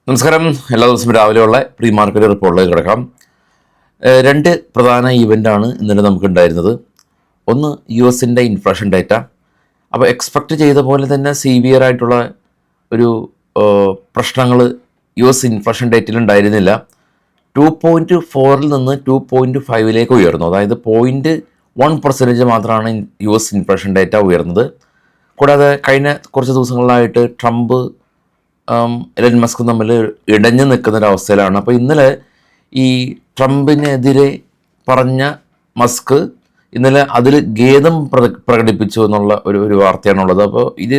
നമസ്കാരം. എല്ലാ ദിവസവും രാവിലെയുള്ള പ്രീ മാർക്കറ്റ് റിപ്പോർട്ടിലേക്ക് കിടക്കാം. രണ്ട് പ്രധാന ഈവൻ്റാണ് ഇന്നലെ നമുക്കുണ്ടായിരുന്നത്. ഒന്ന് US-ൻ്റെ ഇൻഫ്ലേഷൻ ഡേറ്റ. അപ്പോൾ എക്സ്പെക്റ്റ് ചെയ്ത പോലെ തന്നെ സീവിയർ ആയിട്ടുള്ള ഒരു പ്രശ്നങ്ങൾ US ഇൻഫ്ലേഷൻ ഡേറ്റയിൽ ഉണ്ടായിരുന്നില്ല. 2.4 നിന്ന് 2.5 ഉയർന്നു. അതായത് 0.1% മാത്രമാണ് US ഇൻഫ്ലേഷൻ ഡേറ്റ ഉയർന്നത്. കൂടാതെ കഴിഞ്ഞ കുറച്ച് ദിവസങ്ങളിലായിട്ട് ട്രംപ് എലൻ മസ്കും തമ്മിൽ ഇടഞ്ഞു നിൽക്കുന്നൊരവസ്ഥയിലാണ്. അപ്പോൾ ഇന്നലെ ഈ ട്രംപിനെതിരെ പറഞ്ഞ മസ്ക് ഇന്നലെ അതിൽ ഖേദം പ്രകടിപ്പിച്ചു എന്നുള്ള ഒരു വാർത്തയാണുള്ളത്. അപ്പോൾ ഇത്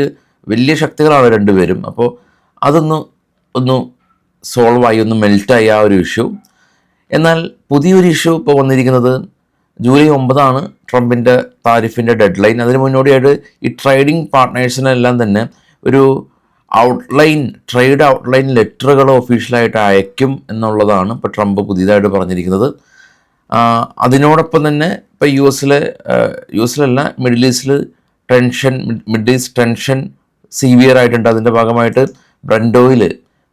വലിയ ശക്തികളാണ് രണ്ടുപേരും. അപ്പോൾ ഒന്ന് സോൾവായി, ഒന്ന് മെൽറ്റായി ആ ഒരു ഇഷ്യൂ. എന്നാൽ പുതിയൊരു ഇഷ്യൂ ഇപ്പോൾ വന്നിരിക്കുന്നത് ജൂലൈ 9 ട്രംപിൻ്റെ താരിഫിൻ്റെ ഡെഡ് ലൈൻ. അതിന് മുന്നോടിയായിട്ട് ഈ ട്രേഡിംഗ് പാർട്ട്നേഴ്സിനെല്ലാം തന്നെ ഒരു ട്രേഡ് ഔട്ട്ലൈൻ ലെറ്ററുകൾ ഒഫീഷ്യലായിട്ട് അയക്കും എന്നുള്ളതാണ് ഇപ്പോൾ ട്രംപ് പുതിയതായിട്ട് പറഞ്ഞിരിക്കുന്നത്. അതിനോടൊപ്പം തന്നെ ഇപ്പോൾ യു എസിലല്ല മിഡിൽ ഈസ്റ്റ് ടെൻഷൻ സീവിയർ ആയിട്ടുണ്ട്. അതിൻ്റെ ഭാഗമായിട്ട് ബ്രന്റ് ഓയിൽ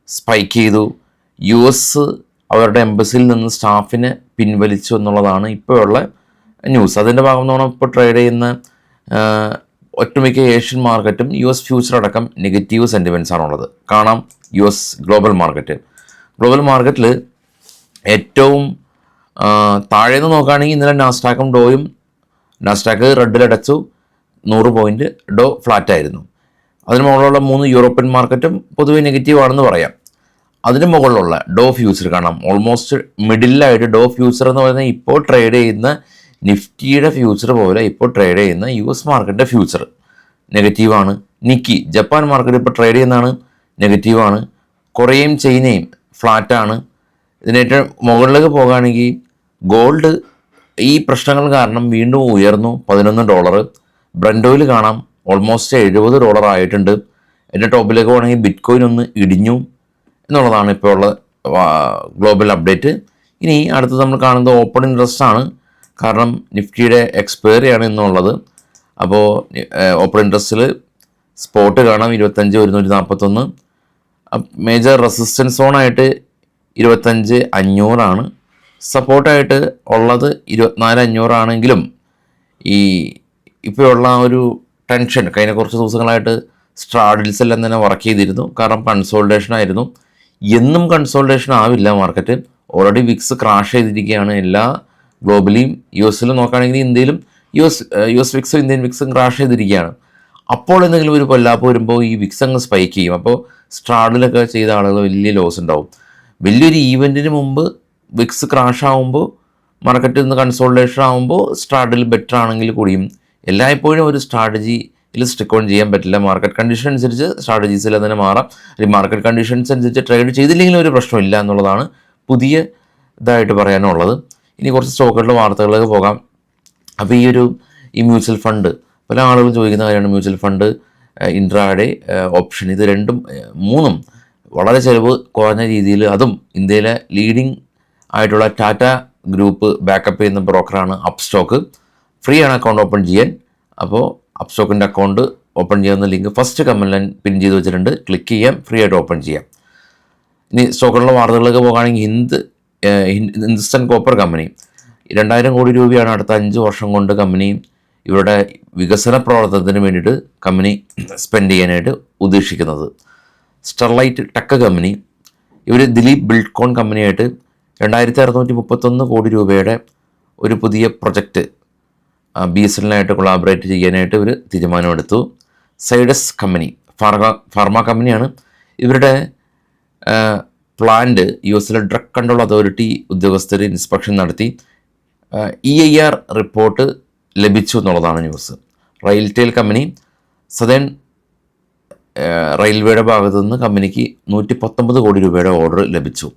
സ്പൈക്ക് ചെയ്തു. US അവരുടെ എംബസിയിൽ നിന്ന് സ്റ്റാഫിനെ പിൻവലിച്ചു എന്നുള്ളതാണ് ഇപ്പോഴുള്ള ന്യൂസ്. അതിൻ്റെ ഭാഗം ഇപ്പോൾ ട്രേഡ് ചെയ്യുന്ന ഒട്ടുമിക്ക ഏഷ്യൻ മാർക്കറ്റും US ഫ്യൂച്ചർ അടക്കം നെഗറ്റീവ് സെൻറ്റിമെൻറ്റ്സ് ആണുള്ളത്. കാണാം US ഗ്ലോബൽ മാർക്കറ്റിൽ ഏറ്റവും താഴേന്ന് നോക്കുകയാണെങ്കിൽ ഇന്നലെ നാസ്ഡാക്ക് റെഡിലടച്ചു, 100 പോയിൻറ്റ്. ഡോ ഫ്ലാറ്റായിരുന്നു. അതിന് മുകളിലുള്ള 3 യൂറോപ്യൻ മാർക്കറ്റും പൊതുവെ നെഗറ്റീവ് ആണെന്ന് പറയാം. അതിന് മുകളിലുള്ള ഡോ ഫ്യൂച്ചർ കാണാം ഓൾമോസ്റ്റ് മിഡിലായിട്ട്. ഡോ ഫ്യൂച്ചർ എന്ന് പറയുന്നത് ഇപ്പോൾ ട്രേഡ് ചെയ്യുന്ന നിഫ്റ്റിയുടെ ഫ്യൂച്ചർ പോലെ ഇപ്പോൾ ട്രേഡ് ചെയ്യുന്ന US മാർക്കറ്റിൻ്റെ ഫ്യൂച്ചർ നെഗറ്റീവാണ്. നിക്കി ജപ്പാൻ മാർക്കറ്റ് ഇപ്പോൾ ട്രേഡ് ചെയ്യുന്നതാണ് നെഗറ്റീവാണ്. കൊറിയയും ചൈനയും ഫ്ലാറ്റാണ്. ഇതിനേറ്റവും മുകളിലേക്ക് പോകുകയാണെങ്കിൽ ഗോൾഡ് ഈ പ്രശ്നങ്ങൾ കാരണം വീണ്ടും ഉയർന്നു, $11. ബ്രന്റ് ഓയിൽ കാണാം ഓൾമോസ്റ്റ് $70 ആയിട്ടുണ്ട്. എൻ്റെ ടോപ്പിലേക്ക് പോകണമെങ്കിൽ ബിറ്റ്കോയിൻ ഒന്ന് ഇടിഞ്ഞു എന്നുള്ളതാണ് ഇപ്പോൾ ഉള്ള ഗ്ലോബൽ അപ്ഡേറ്റ്. ഇനി അടുത്ത് നമ്മൾ കാണുന്നത് ഓപ്പൺ ഇൻട്രസ്റ്റ് ആണ്. കാരണം നിഫ്റ്റിയുടെ എക്സ്പയറിയാണ് ഇന്നുള്ളത്. അപ്പോൾ ഓപ്പൺ ഇൻട്രസ്റ്റിൽ സ്പോട്ട് കാണാം 25,141. മേജർ റെസിസ്റ്റൻസ് സോണായിട്ട് 25,500 സപ്പോർട്ടായിട്ട് ഉള്ളത് 24,500 ആണെങ്കിലും ഇപ്പോഴുള്ള ഒരു ടെൻഷൻ കഴിഞ്ഞ കുറച്ച് ദിവസങ്ങളായിട്ട് സ്ട്രാഡിൽസ് എല്ലാം തന്നെ വർക്ക് ചെയ്തിരുന്നു. കാരണം കൺസോൾട്ടേഷൻ ആയിരുന്നു. എന്നും കൺസോൾട്ടേഷൻ ആവില്ല മാർക്കറ്റ്. ഓൾറെഡി വിക്സ് ക്രാഷ് ചെയ്തിരിക്കുകയാണ്. എല്ലാ ഗ്ലോബലിയും US-ലും നോക്കുകയാണെങ്കിൽ ഇന്ത്യയിലും US വിക്സും ഇന്ത്യൻ വിക്സും ക്രാഷ് ചെയ്തിരിക്കുകയാണ്. അപ്പോൾ എന്തെങ്കിലും ഒരു കൊല്ലാപ്പ് വരുമ്പോൾ ഈ വിക്സ് അങ്ങ് സ്പൈക്ക് ചെയ്യും. അപ്പോൾ സ്ട്രാഡിലൊക്കെ ചെയ്ത ആളുകൾ വലിയ ലോസ് ഉണ്ടാവും. വലിയൊരു ഈവൻറ്റിന് മുമ്പ് വിക്സ് ക്രാഷ് ആകുമ്പോൾ മാർക്കറ്റിൽ നിന്ന് കൺസോൾട്ടേഷൻ ആകുമ്പോൾ സ്ട്രാഡിൽ ബെറ്റർ ആണെങ്കിൽ കൂടിയും എല്ലായ്പ്പോഴും ഒരു സ്ട്രാറ്റജിയിൽ സ്റ്റിക്ക് ഓൺ ചെയ്യാൻ പറ്റില്ല. മാർക്കറ്റ് കണ്ടീഷൻ അനുസരിച്ച് സ്ട്രാറ്റജീസിൽ തന്നെ മാറാം. അല്ലെങ്കിൽ മാർക്കറ്റ് കണ്ടീഷൻസ് അനുസരിച്ച് ട്രേഡ് ചെയ്തില്ലെങ്കിലും ഒരു പ്രശ്നമില്ല എന്നുള്ളതാണ് പുതിയ ഇതായിട്ട് പറയാനുള്ളത്. ഇനി കുറച്ച് സ്റ്റോക്കുകളുടെ വാർത്തകളിലേക്ക് പോകാം. അപ്പോൾ ഈ മ്യൂച്വൽ ഫണ്ട് പല ആളുകളും ചോദിക്കുന്ന കാര്യമാണ്. മ്യൂച്വൽ ഫണ്ട്, ഇൻട്രാഡേ, ഓപ്ഷൻ, ഇത് മൂന്നും വളരെ ചിലവ് കുറഞ്ഞ രീതിയിൽ, അതും ഇന്ത്യയിലെ ലീഡിങ് ആയിട്ടുള്ള ടാറ്റ ഗ്രൂപ്പ് ബാക്കപ്പ് ചെയ്യുന്ന ബ്രോക്കറാണ് അപ്സ്റ്റോക്ക്. ഫ്രീ ആണ് അക്കൗണ്ട് ഓപ്പൺ ചെയ്യാൻ. അപ്പോൾ അപ്സ്റ്റോക്കിൻ്റെ അക്കൗണ്ട് ഓപ്പൺ ചെയ്യുന്ന ലിങ്ക് ഫസ്റ്റ് കമൻറ്റിൽ പിൻ ചെയ്ത് വെച്ചിട്ടുണ്ട്. ക്ലിക്ക് ചെയ്യാം, ഫ്രീ ആയിട്ട് ഓപ്പൺ ചെയ്യാം. ഇനി സ്റ്റോക്കുകളുടെ വാർത്തകളിലേക്ക് പോകുകയാണെങ്കിൽ ഹിന്ദുസ്ഥാൻ കോപ്പർ കമ്പനി 2,000 കോടി രൂപയാണ് അടുത്ത 5 വർഷം കൊണ്ട് കമ്പനി ഇവരുടെ വികസന പ്രവർത്തനത്തിന് വേണ്ടിയിട്ട് കമ്പനി സ്പെൻഡ് ചെയ്യാനായിട്ട് ഉദ്ദേശിക്കുന്നത്. സ്റ്റെർലൈറ്റ് ടെക് കമ്പനി ഇവർ ദിലീപ് ബിൽഡ്കോൺ കമ്പനിയായിട്ട് 2,631 കോടി രൂപയുടെ ഒരു പുതിയ പ്രൊജക്റ്റ് BSNL കൊളാബറേറ്റ് ചെയ്യാനായിട്ട് ഇവർ തീരുമാനമെടുത്തു. സൈഡസ് കമ്പനി ഫാർമ കമ്പനിയാണ്. ഇവരുടെ പ്ലാന്റ് US-ലെ ഡ്രഗ് കൺട്രോൾ അതോറിറ്റി ഉദ്യോഗസ്ഥർ ഇൻസ്പെക്ഷൻ നടത്തി EIR റിപ്പോർട്ട് ലഭിച്ചു എന്നുള്ളതാണ് ന്യൂസ്. റെയിൽടെൽ കമ്പനി സദേൺ റെയിൽവേയുടെ ഭാഗത്തു നിന്ന് കമ്പനിക്ക് 119 കോടി രൂപയുടെ ഓർഡർ ലഭിച്ചു.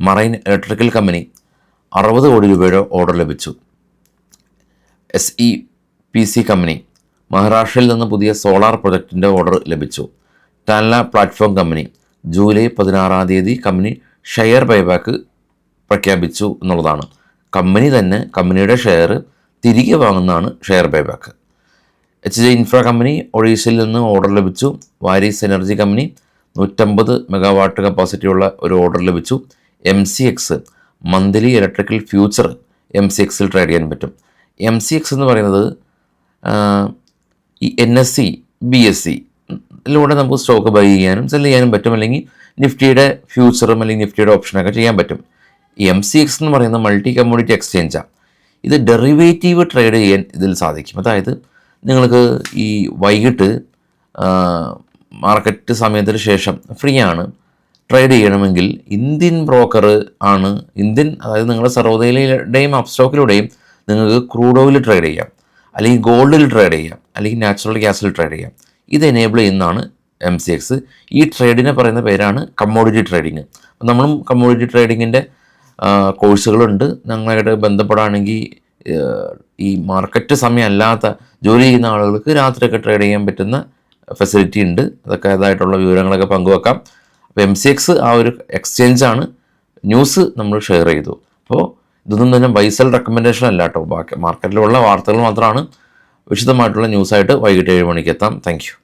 മറൈൻ ഇലക്ട്രിക്കൽ കമ്പനി 60 കോടി രൂപയുടെ ഓർഡർ ലഭിച്ചു. SEPC കമ്പനി മഹാരാഷ്ട്രയിൽ നിന്ന് പുതിയ സോളാർ പ്രൊജക്റ്റിൻ്റെ ഓർഡർ ലഭിച്ചു. Tanla platform company July 16 company share buyback പ്രഖ്യാപിച്ചു എന്നുള്ളതാണ്. കമ്പനി തന്നെ കമ്പനിയുടെ ഷെയർ തിരികെ വാങ്ങുന്നതാണ് share buyback. HJ infra company ഒഡീഷയിൽ നിന്ന് ഓർഡർ ലഭിച്ചു. വാരീസ് എനർജി കമ്പനി 150 മെഗാവാട്ട് കപ്പാസിറ്റിയുള്ള ഒരു ഓർഡർ ലഭിച്ചു. MCX മന്ത്ലി ഇലക്ട്രിക്കൽ ഫ്യൂച്ചർ MCXൽ ട്രേഡ് ചെയ്യാൻ പറ്റും. MCX എന്ന് പറയുന്നത് ഈ NSE BSE ിലൂടെ നമുക്ക് സ്റ്റോക്ക് ബൈ ചെയ്യാനും സെല് ചെയ്യാനും പറ്റും, അല്ലെങ്കിൽ നിഫ്റ്റിയുടെ ഫ്യൂച്ചറും അല്ലെങ്കിൽ നിഫ്റ്റിയുടെ ഓപ്ഷനൊക്കെ ചെയ്യാൻ പറ്റും. ഈ MCX എന്ന് പറയുന്ന മൾട്ടി കമ്മോഡിറ്റി എക്സ്ചേഞ്ചാണ്. ഇത് ഡെറിവേറ്റീവ് ട്രേഡ് ചെയ്യാൻ ഇതിൽ സാധിക്കും. അതായത് നിങ്ങൾക്ക് ഈ വൈകിട്ട് മാർക്കറ്റ് സമയത്തിന് ശേഷം ഫ്രീ ആണ്, ട്രേഡ് ചെയ്യണമെങ്കിൽ ഇന്ത്യൻ ബ്രോക്കർ ആണ്. അതായത് നിങ്ങളുടെ സർവോദയയിലൂടെയും അപ്സ്റ്റോക്കിലൂടെയും നിങ്ങൾക്ക് ക്രൂഡ് ഓയിൽ ട്രേഡ് ചെയ്യാം, അല്ലെങ്കിൽ ഗോൾഡിൽ ട്രേഡ് ചെയ്യാം, അല്ലെങ്കിൽ നാച്ചുറൽ ഗ്യാസിൽ ട്രേഡ് ചെയ്യാം. ഇത് എനേബിൾ ചെയ്യുന്നതാണ് MCX. ഈ ട്രേഡിനെ പറയുന്ന പേരാണ് കമ്മോഡിറ്റി ട്രേഡിങ്. അപ്പം നമ്മളും കമ്മോഡിറ്റി ട്രേഡിങ്ങിൻ്റെ കോഴ്സുകളുണ്ട്. ഞങ്ങളായിട്ട് ബന്ധപ്പെടുകയാണെങ്കിൽ ഈ മാർക്കറ്റ് സമയമല്ലാത്ത ജോലി ചെയ്യുന്ന ആളുകൾക്ക് രാത്രിയൊക്കെ ട്രേഡ് ചെയ്യാൻ പറ്റുന്ന ഫെസിലിറ്റി ഉണ്ട്. അതൊക്കെ അതായിട്ടുള്ള വിവരങ്ങളൊക്കെ പങ്കുവെക്കാം. അപ്പോൾ MCX ആ ഒരു എക്സ്ചേഞ്ചാണ്. ന്യൂസ് നമ്മൾ ഷെയർ ചെയ്തു. അപ്പോൾ ഇതൊന്നും തന്നെ ബൈസൽ റെക്കമെൻഡേഷൻ അല്ല കേട്ടോ. ബാക്കി മാർക്കറ്റിലുള്ള വാർത്തകൾ മാത്രമാണ്. വിശദമായിട്ടുള്ള ന്യൂസായിട്ട് വൈകിട്ട് 7 മണിക്ക് എത്താം. Thank you.